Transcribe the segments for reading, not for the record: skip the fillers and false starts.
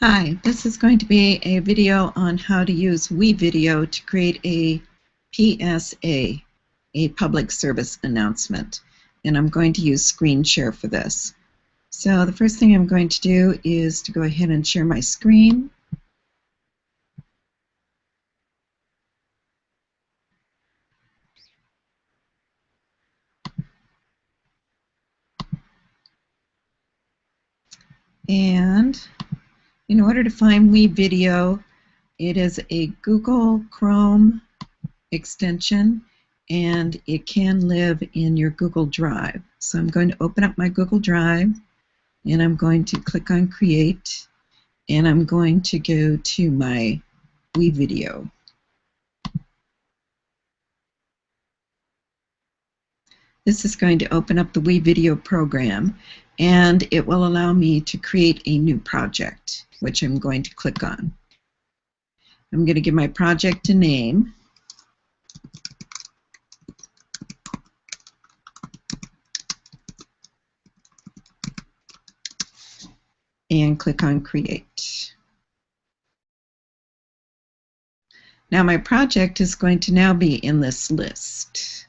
Hi, this is going to be a video on how to use WeVideo to create a PSA, a public service announcement. And I'm going to use screen share for this. So the first thing I'm going to do is to go ahead and share my screen. And in order to find WeVideo, it is a Google Chrome extension, and it can live in your Google Drive. So I'm going to open up my Google Drive, and I'm going to click on Create, and I'm going to go to my WeVideo. This is going to open up the WeVideo program, and it will allow me to create a new project, which I'm going to click on. I'm going to give my project a name. And click on Create. Now my project is going to now be in this list.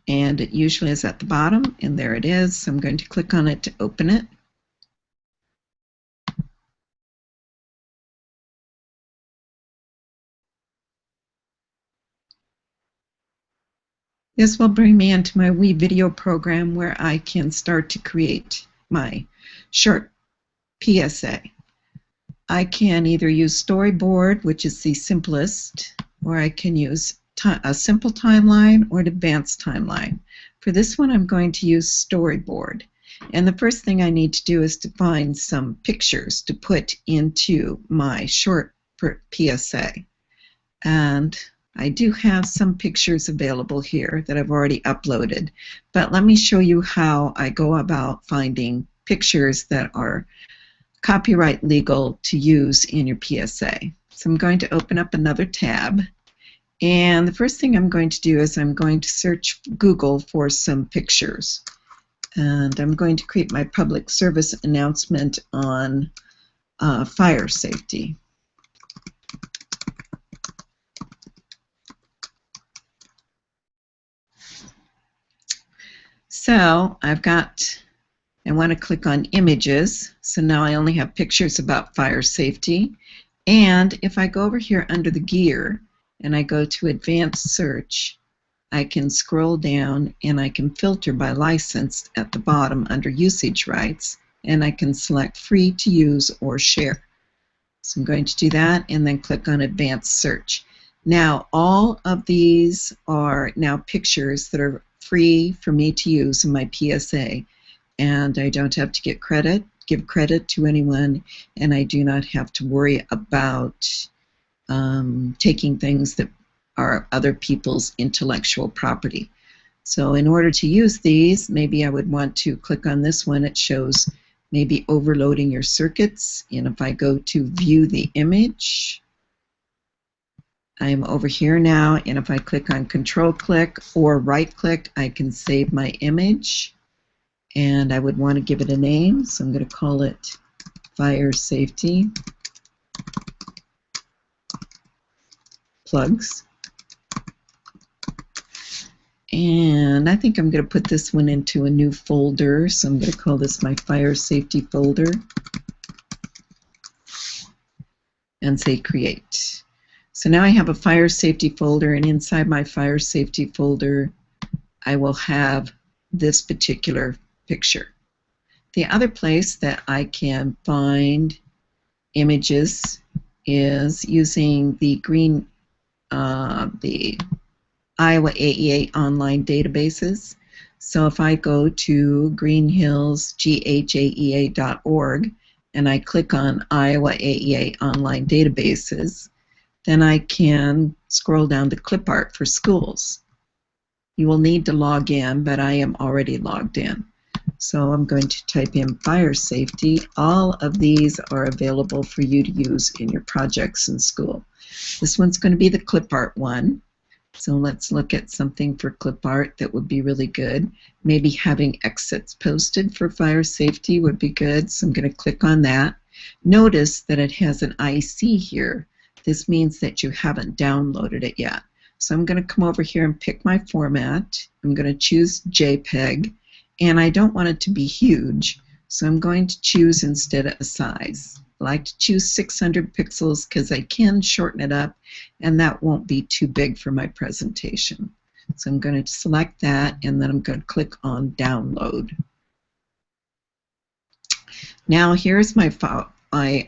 And it usually is at the bottom, and there it is. So I'm going to click on it to open it. This will bring me into my WeVideo program where I can start to create my short PSA. I can either use Storyboard, which is the simplest, or I can use a simple timeline or an advanced timeline. For this one, I'm going to use Storyboard. And the first thing I need to do is to find some pictures to put into my short PSA. And I do have some pictures available here that I've already uploaded, but let me show you how I go about finding pictures that are copyright legal to use in your PSA. So I'm going to open up another tab, and the first thing I'm going to do is I'm going to search Google for some pictures, and I'm going to create my public service announcement on fire safety. So I want to click on images. So now I only have pictures about fire safety. And if I go over here under the gear and I go to advanced search, I can scroll down and I can filter by license at the bottom under usage rights, and I can select free to use or share. So I'm going to do that and then click on advanced search. Now all of these are now pictures that are free for me to use in my PSA, and I don't have to give credit to anyone, and I do not have to worry about taking things that are other people's intellectual property. So in order to use these, maybe I would want to click on this one. It shows maybe overloading your circuits, and if I go to view the image, I'm over here now, and if I click on control click or right click, I can save my image, and I would want to give it a name, so I'm going to call it fire safety plugs. And I think I'm going to put this one into a new folder, so I'm going to call this my fire safety folder and say create. So now I have a fire safety folder, and inside my fire safety folder I will have this particular picture. The other place that I can find images is using the the Iowa AEA online databases. So if I go to greenhillsghaea.org and I click on Iowa AEA online databases, then I can scroll down to clip art for schools. You will need to log in, but I am already logged in. So I'm going to type in fire safety. All of these are available for you to use in your projects in school. This one's going to be the clip art one. So let's look at something for clip art that would be really good. Maybe having exits posted for fire safety would be good. So I'm going to click on that. Notice that it has an IC here. This means that you haven't downloaded it yet. So I'm going to come over here and pick my format. I'm going to choose JPEG, and I don't want it to be huge. So I'm going to choose instead a size. I like to choose 600 pixels because I can shorten it up and that won't be too big for my presentation. So I'm going to select that and then I'm going to click on download. Now here's my file. I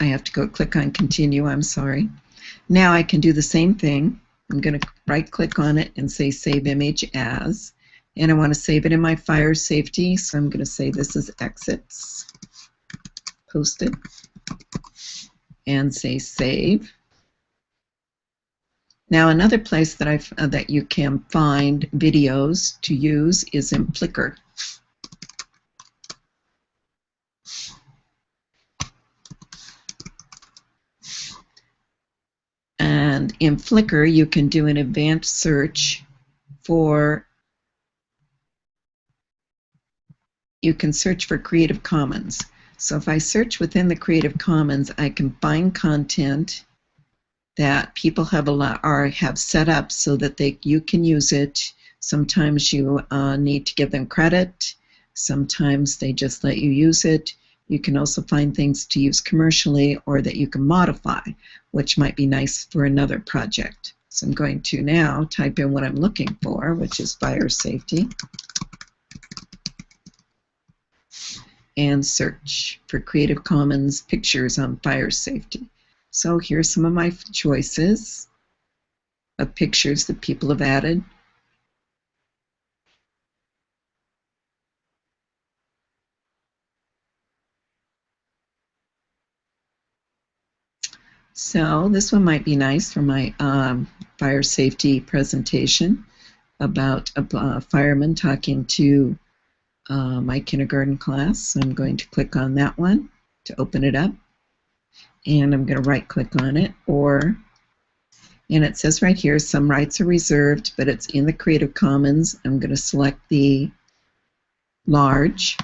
have to go click on continue, I'm sorry. Now I can do the same thing. I'm going to right click on it and say save image as. And I want to save it in my fire safety, so I'm going to say this is exits, posted, and say save. Now another place that that you can find videos to use is in Flickr. And in Flickr you can do an advanced search for you can search for Creative Commons. So if I search within the Creative Commons, I can find content that people have have set up so that you can use it. Sometimes you need to give them credit. Sometimes they just let you use it. You can also find things to use commercially or that you can modify, which might be nice for another project. So I'm going to now type in what I'm looking for, which is fire safety. And search for Creative Commons pictures on fire safety. So here's some of my choices of pictures that people have added. So this one might be nice for my fire safety presentation about a fireman talking to my kindergarten class. So I'm going to click on that one to open it up. And I'm going to right click on it, and it says right here some rights are reserved, but it's in the Creative Commons. I'm going to select the large,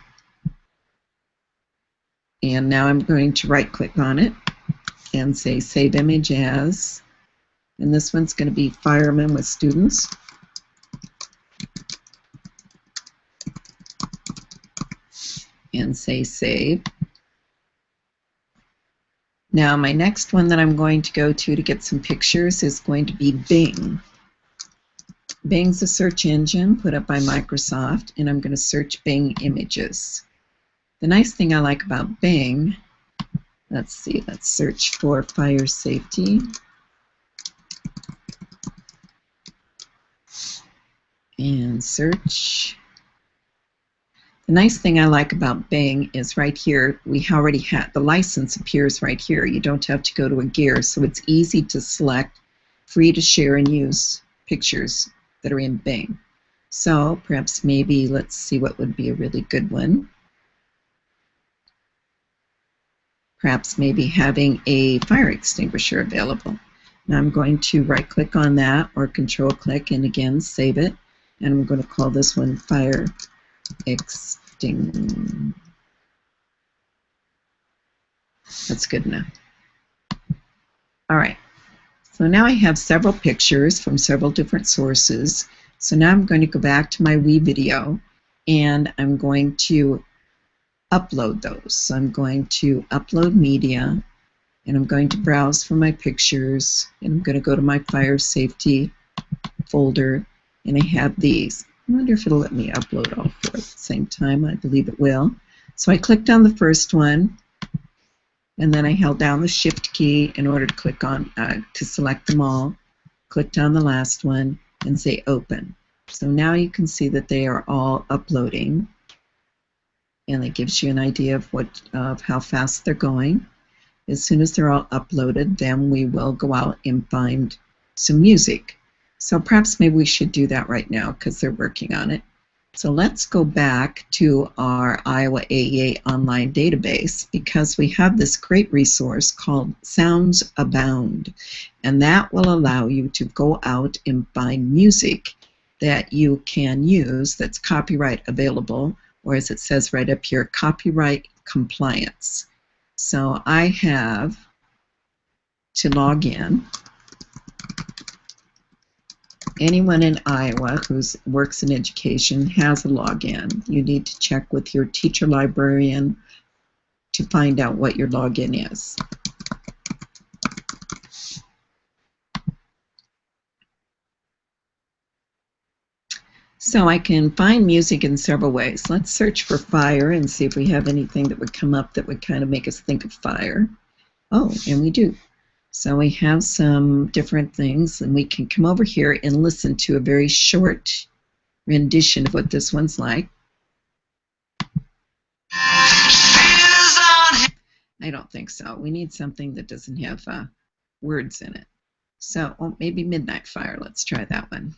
and now I'm going to right click on it and say save image as, and this one's going to be firemen with students. And say save. Now my next one that I'm going to go to get some pictures is going to be Bing. Bing's a search engine put up by Microsoft, and I'm going to search Bing images. The nice thing I like about Bing, let's see, let's search for fire safety. And search. The nice thing I like about Bing is right here, we already have the license appears right here. You don't have to go to a gear, so it's easy to select free to share and use pictures that are in Bing. So perhaps maybe let's see what would be a really good one. Perhaps maybe having a fire extinguisher available. Now I'm going to right click on that or control click and again save it, and I'm going to call this one fire extinguisher. That's good enough. All right, so now I have several pictures from several different sources. So now I'm going to go back to my WeVideo and I'm going to upload those. So I'm going to upload media and I'm going to browse for my pictures and I'm going to go to my fire safety folder and I have these. I wonder if it'll let me upload all four at the same time. I believe it will. So I clicked on the first one and then I held down the shift key in order to click on to select them all. Clicked on the last one and say open. So now you can see that they are all uploading and it gives you an idea of how fast they're going. As soon as they're all uploaded, then we will go out and find some music. So perhaps maybe we should do that right now because they're working on it. So let's go back to our Iowa AEA online database because we have this great resource called Sounds Abound, and that will allow you to go out and find music that you can use that's copyright available, or as it says right up here, copyright compliance. So I have to log in. Anyone in Iowa who works in education has a login. You need to check with your teacher librarian to find out what your login is. So I can find music in several ways. Let's search for fire and see if we have anything that would come up that would kind of make us think of fire. Oh, and we do. So we have some different things, and we can come over here and listen to a very short rendition of what this one's like. I don't think so. We need something that doesn't have words in it. So maybe Midnight Fire. Let's try that one.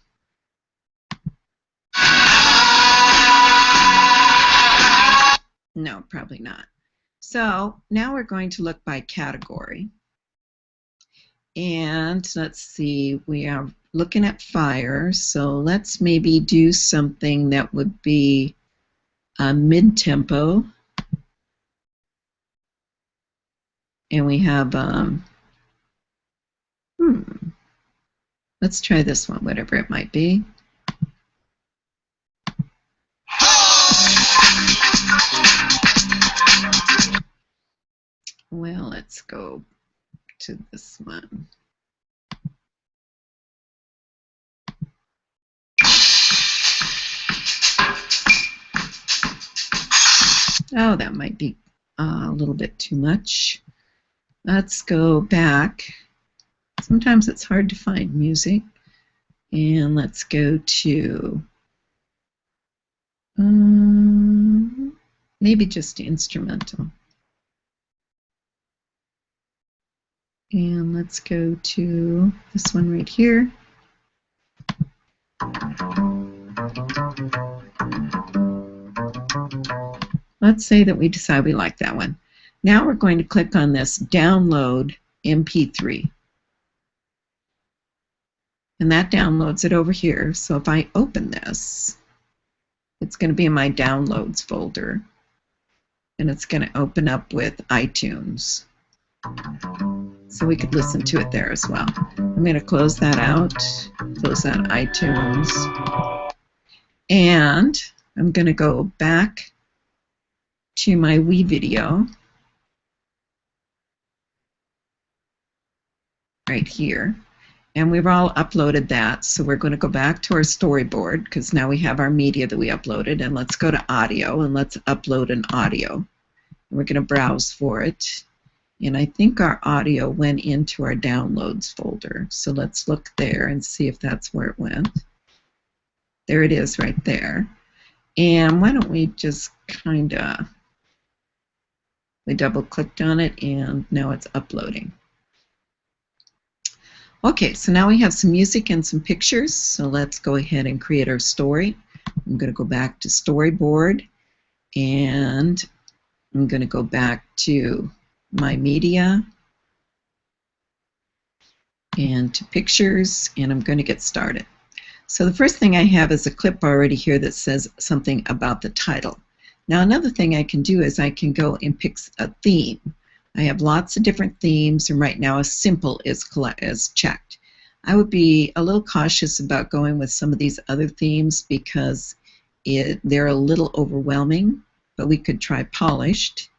No, probably not. So now we're going to look by category. And let's see, we are looking at fire, so let's maybe do something that would be mid-tempo. And we have, let's try this one, whatever it might be. Well, let's go to this one. Oh, that might be a little bit too much. Let's go back. Sometimes it's hard to find music. And let's go to maybe just instrumental. And let's go to this one right here. Let's say that we decide we like that one. Now we're going to click on this Download MP3. And that downloads it over here. So if I open this, it's going to be in my Downloads folder. And it's going to open up with iTunes. So we could listen to it there as well. I'm going to close that out, close out iTunes. And I'm going to go back to my WeVideo right here. And we've all uploaded that, so we're going to go back to our storyboard because now we have our media that we uploaded, and let's go to audio and let's upload an audio. And we're going to browse for it. And I think our audio went into our downloads folder. So let's look there and see if that's where it went. There it is right there. And why don't we just kind of, we double clicked on it and now it's uploading. Okay, so now we have some music and some pictures. So let's go ahead and create our story. I'm going to go back to storyboard and I'm going to go back to my media and to pictures, and I'm going to get started. So the first thing I have is a clip already here that says something about the title. Now another thing I can do is I can go and pick a theme. I have lots of different themes, and right now a simple is checked. I would be a little cautious about going with some of these other themes because they're a little overwhelming, but we could try polished.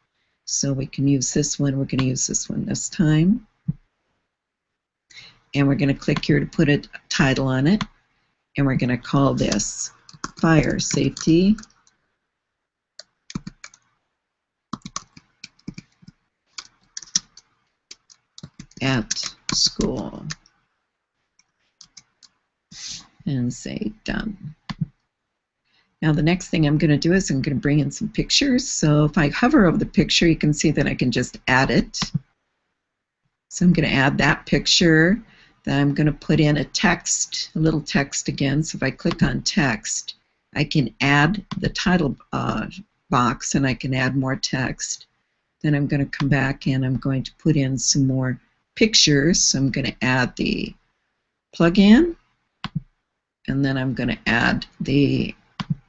So we can use this one. We're going to use this one this time. And we're going to click here to put a title on it. And we're going to call this Fire Safety at School. And say done. Now the next thing I'm going to do is I'm going to bring in some pictures. So if I hover over the picture, you can see that I can just add it. So I'm going to add that picture. Then I'm going to put in a text, a little text again. So if I click on text, I can add the title box, and I can add more text. Then I'm going to come back and I'm going to put in some more pictures. So I'm going to add the plug-in, and then I'm going to add the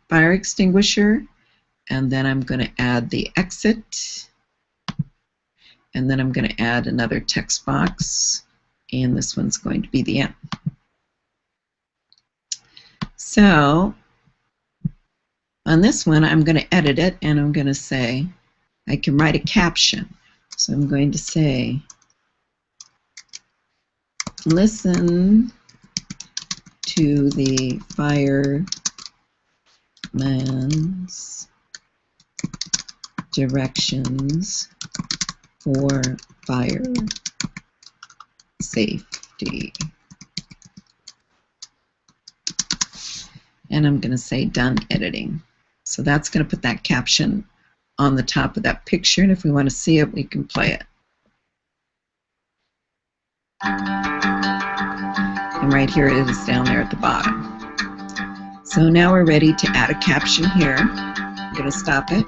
fire extinguisher, and then I'm going to add the exit, and then I'm going to add another text box, and this one's going to be the end. So on this one, I'm going to edit it, and I'm going to say, I can write a caption. So I'm going to say, listen to the fireman's directions for fire safety. And I'm going to say done editing. So that's going to put that caption on the top of that picture, and if we want to see it, we can play it. And right here it is down there at the bottom. So now we're ready to add a caption here. I'm going to stop it,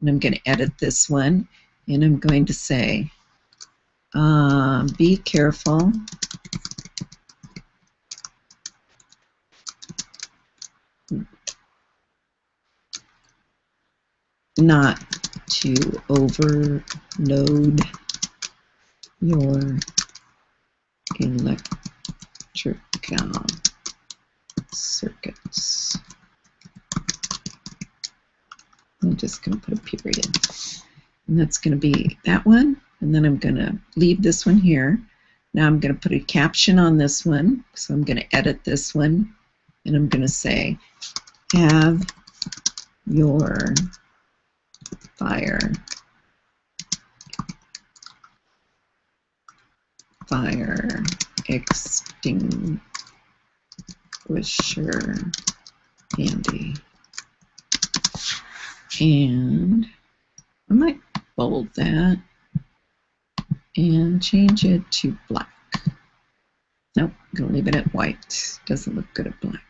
and I'm going to edit this one, and I'm going to say, be careful not to overload your electrical circuits. I'm just going to put a period. And that's going to be that one. And then I'm going to leave this one here. Now I'm going to put a caption on this one. So I'm going to edit this one. And I'm going to say, have your fire extinguisher handy. And I might bold that and change it to black. Nope, I'm going to leave it at white. Doesn't look good at black.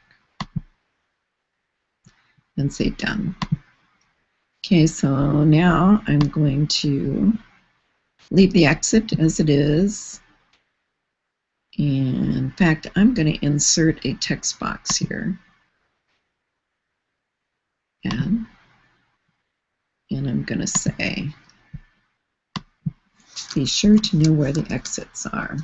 And say done. Okay, so now I'm going to leave the exit as it is. And in fact, I'm going to insert a text box here. And I'm going to say, be sure to know where the exits are.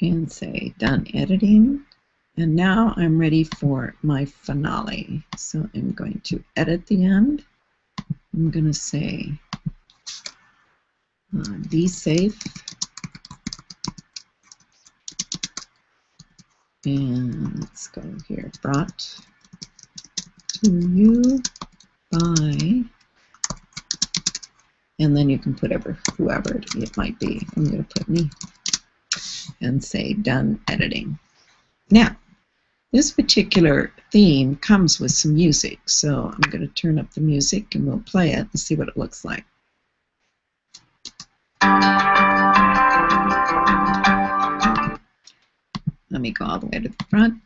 And say done editing. And now I'm ready for my finale. So I'm going to edit the end. I'm going to say be safe. And let's go here. Brought to you by, and then you can put whoever it might be. I'm going to put me. And say done editing. Now, this particular theme comes with some music, so I'm going to turn up the music and we'll play it and see what it looks like. Let me go all the way to the front.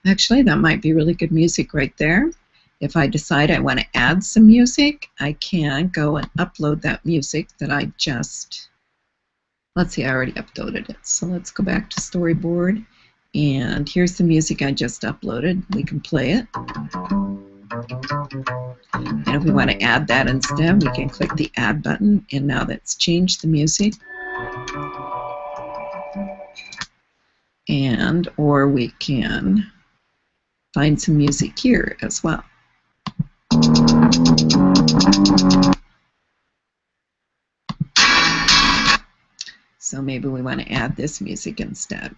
Actually, that might be really good music right there. If I decide I want to add some music, I can go and upload that music that I just, let's see, I already uploaded it. So let's go back to Storyboard, and here's the music I just uploaded. We can play it. And if we want to add that instead, we can click the Add button, and now that's changed the music. And, or we can find some music here as well. So maybe we want to add this music instead.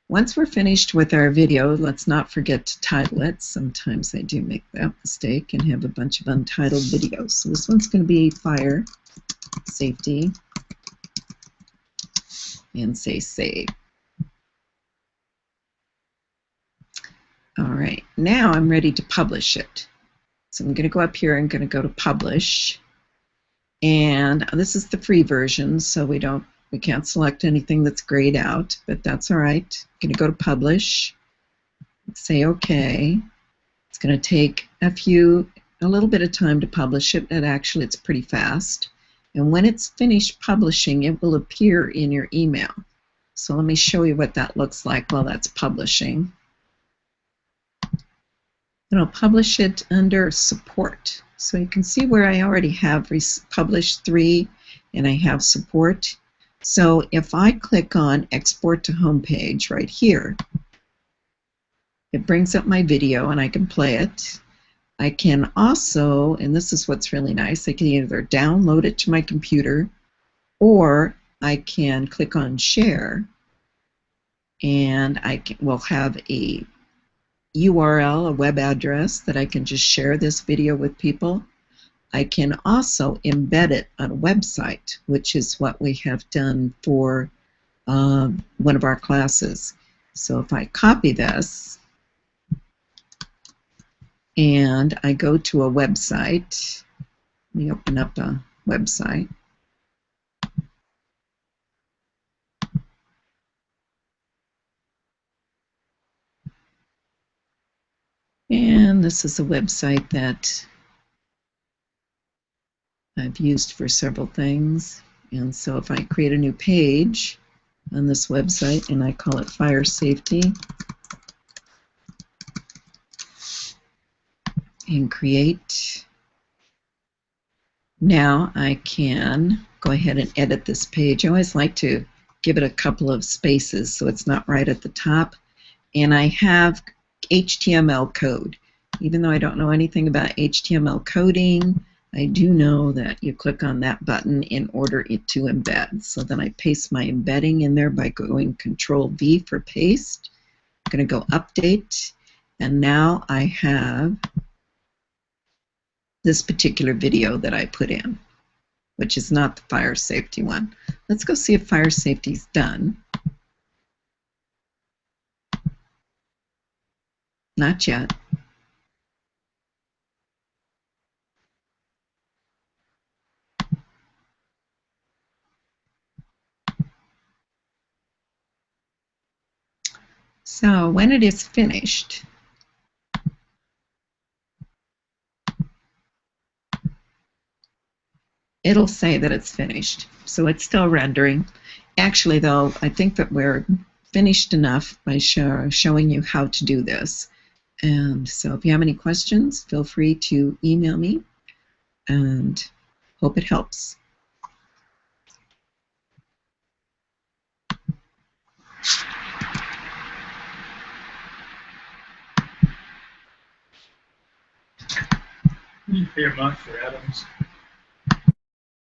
Once we're finished with our video, let's not forget to title it. Sometimes I do make that mistake and have a bunch of untitled videos. So this one's going to be Fire Safety, and say save. All right, now I'm ready to publish it. So I'm going to go up here and going to go to publish. And this is the free version, so we can't select anything that's grayed out, but that's all right. I'm going to go to publish, say OK. It's going to take a little bit of time to publish it, but actually it's pretty fast. And when it's finished publishing, it will appear in your email. So let me show you what that looks like while that's publishing. And I'll publish it under support. So you can see where I already have published 3 and I have support. So if I click on export to homepage right here, it brings up my video and I can play it. I can also, and this is what's really nice, I can either download it to my computer or I can click on share and will have a URL, a web address that I can just share this video with people. I can also embed it on a website, which is what we have done for one of our classes. So if I copy this and I go to a website, let me open up a website. And this is a website that I've used for several things. And so if I create a new page on this website and I call it Fire Safety and create, now I can go ahead and edit this page. I always like to give it a couple of spaces so it's not right at the top. And I have HTML code. Even though I don't know anything about HTML coding, I do know that you click on that button in order to embed. So then I paste my embedding in there by going Control-V for paste. I'm going to go update, and now I have this particular video that I put in, which is not the fire safety one. Let's go see if fire safety is done. Not yet. So when it is finished, it'll say that it's finished. So it's still rendering. Actually, though, I think that we're finished enough by showing you how to do this. And so if you have any questions, feel free to email me, and hope it helps. You pay a month for Adams.